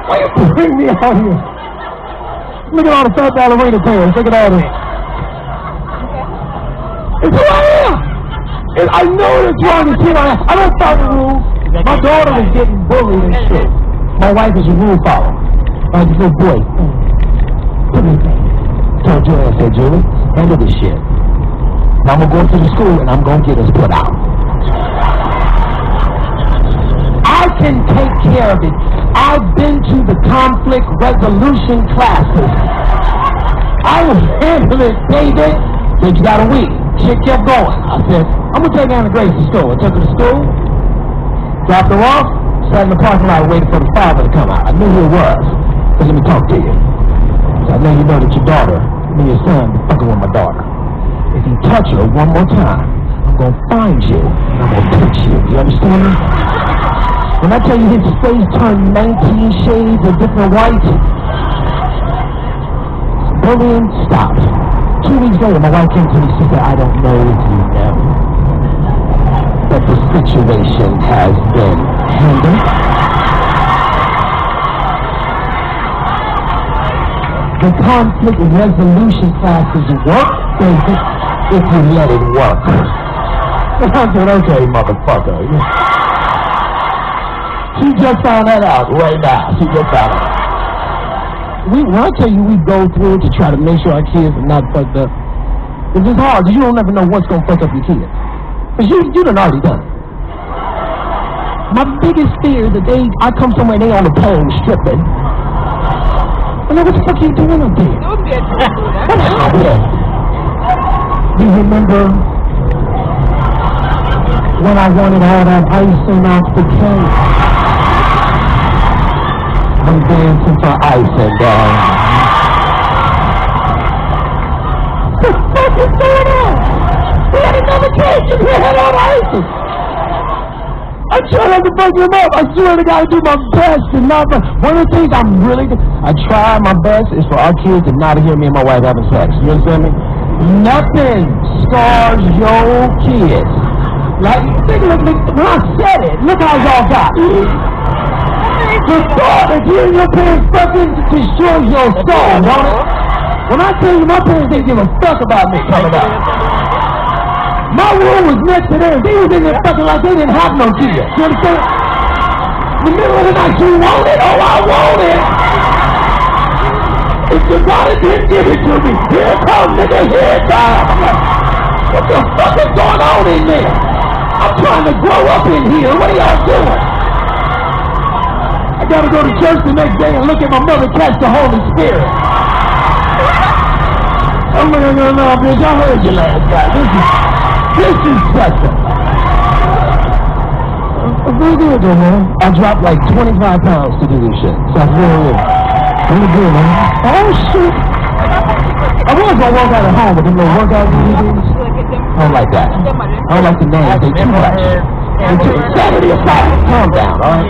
Why you bring me out here? Look at all the fat ballerina pants. Look at all this. It's who I am. And I know it's wrong to see I don't follow rules. My daughter is getting bullied and shit. My wife is a rule follower. Like a good boy. Put me back. Told Julie, I said, Julie, handle this shit. Now I'm going to the school and I'm going to get us put out. I can take care of it. I've been to the conflict resolution classes. I will handle it, David. Said, you got a week. Shit kept going. I said, I'm going to take Anna Grace to school. I took her to school, dropped her off, sat in the parking lot waiting for the father to come out. I knew who it was. Because let me talk to you. I know you know that your daughter, me and your son, are fucking with my daughter. If you touch her one more time, I'm going to find you and I'm going to pinch you. You understand me? When I tell you his face turned 19 shades of different white, bullying stopped. 2 weeks later, my wife came to me and she said, I don't know if you know that the situation has been handled. The conflict resolution classes work, David, if you let it work. I said, okay, motherfucker. She just found that out right now. She just found it out. When I tell you we go through it to try to make sure our kids are not fucked up, it's just hard because you don't never know what's going to fuck up your kids. Because you done already done it. My biggest fear is that I come somewhere and they on the pole stripping. And then what the fuck are you doing up there? What happened? Do you remember when I wanted all that icing off the cake? I'm dancing for icing, dog. What the fuck is going on? We had another cake and we had all the icing. I try not to fuck him up. I swear to God, I do my best and not. One of the things I try my best is for our kids to not hear me and my wife having sex. You understand me? Nothing scars your kids. Like, look, when I said it, look how y'all got. The thought that you and your parents fucking destroys your soul, don't it? When I tell you my parents didn't give a fuck about me coming out. My room was next to theirs. They was in there fucking like they didn't have no kids. You understand? In the middle of the night, you want it? Oh, I want it. If your daughter didn't give it to me, here it comes, nigga, here it comes. I'm like, what the fuck is going on in there? I'm trying to grow up in here. What are y'all doing? I gotta go to church the next day and look at my mother catch the Holy Spirit. I'm like, no, bitch, I heard you last night. This is such a... I'm really good, though, man. I dropped like 25 pounds to do this shit. So I'm really good, man. Oh, shit. I was gonna work out at home with them little workout DVDs. I don't like that. I don't like the names. They too much. Saturday aside. Calm down, all right?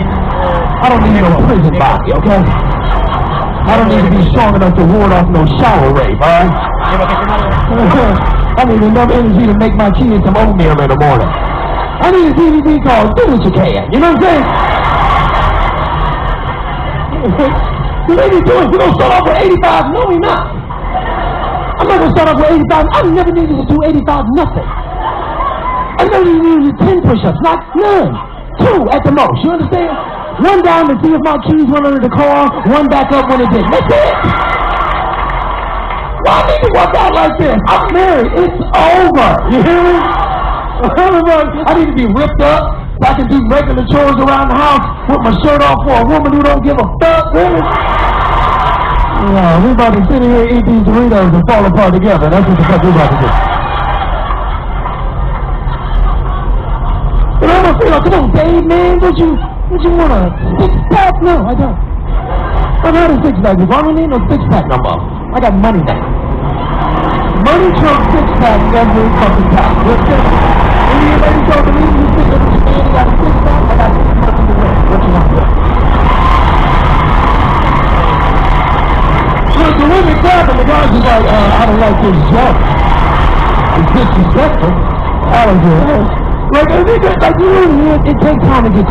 I don't need no prison body, okay? I don't need to be strong enough to ward off no shower rape, all right? I need enough energy to make my kids some oatmeal in the morning. I need a DVD called Do What You Can. You know what I'm saying? The way you're doing, we're going to start off with 85. No, we're not. I'm not going to start off with 85. I never needed to do 85 nothing. I never needed to do 10 push-ups. Not none. 2 at the most. You understand? 1 down to see if my keys went under the car. 1 back up when it did. That's it. Why I need to work out like this? I'm married. It's over. You hear me? I need to be ripped up so I can do regular chores around the house, put my shirt off for a woman who don't give a fuck, really? Yeah, we about to sit here and eat these Doritos and fall apart together. That's what the fuck we about to do. But I'm gonna feel like, come on, Dave, man, would you want a 6-pack? No, I don't. I don't have a 6-pack. I don't need no 6-pack no more. I got money now. Money trumps 6-pack every fucking time. When you ladies over me, you think that this man got a 6-pack? I got 6 months in the ring. What you want to do? Look, the women grab and the guys is like, I don't like this jump. It's disrespectful. I don't do it. Like, it takes time to get